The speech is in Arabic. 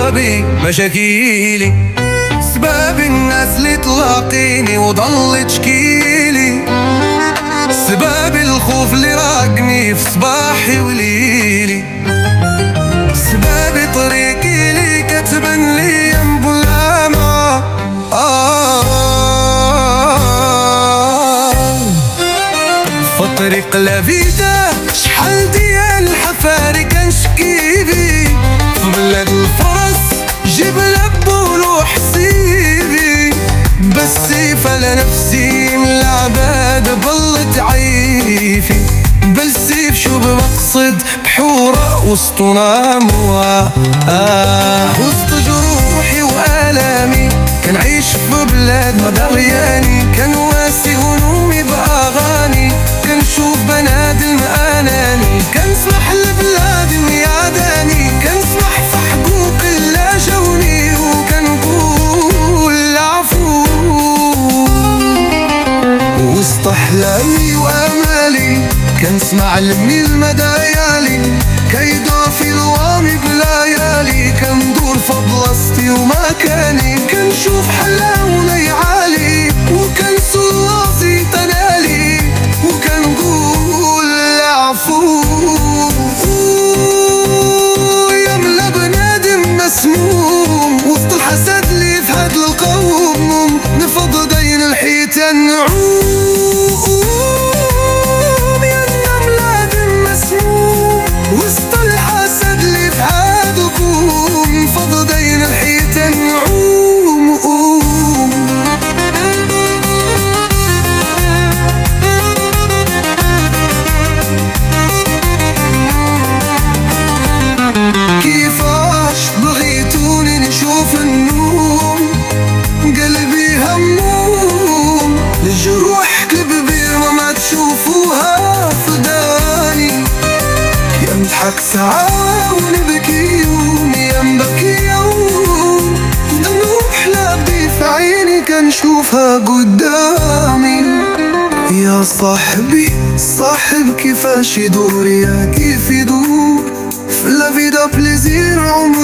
سبابي مشاكيلي، سباب الناس اللي تلاقيني وضل تشكيلي، سباب الخوف اللي راقني في صباحي وليلي، سباب طريقي اللي كتبن لي بظلامة. فالطريق لفيدا شحال ديال الحفاري كنشكيلي، في بلاد الفرس جيب لبول وحسيبي، بس سيف على نفسي من العباد بلت عيفي، بالسيف شو بمقصد بحورة وسط ناموها. وسط جروحي وآلامي كنعيش في بلاد مدغياني، كنواسي همومي بأغاني، كنشوف بنادم أناني، كنسمح لبلادي ويعداني، كنسمح في حقوق اللي جاوني، وكنقول العفو. وسط أحلامي وآمالي كنسمع لمي المدايالي، كيدافي الوامي بليالي، كندور في بلاصتي ومكاني، كنشوف حلاوة ليعالي، وكنسول راسي تنالي، وكنقول العفو. يا ملا بنادم مسموم وسط الحسد اللي في هاد القوم، نفض دين الحيتان نعوم. يا ملا مسموم وسط الحسد اللي في هادكم، نفض دين الحيتان نعوم. كيفاش بغيتوني نشوف النوم، قلبي هموم، الجروح كبير وما تشوفوها فداني، يا نضحك ساعة ونبكي يوم، يا نبكي يوم، دموع حلابي في عيني كنشوفها قدامي. يا صاحبي صاحب كيفاش يدور، يا كيف يدور في لا فيدا بليزير عمري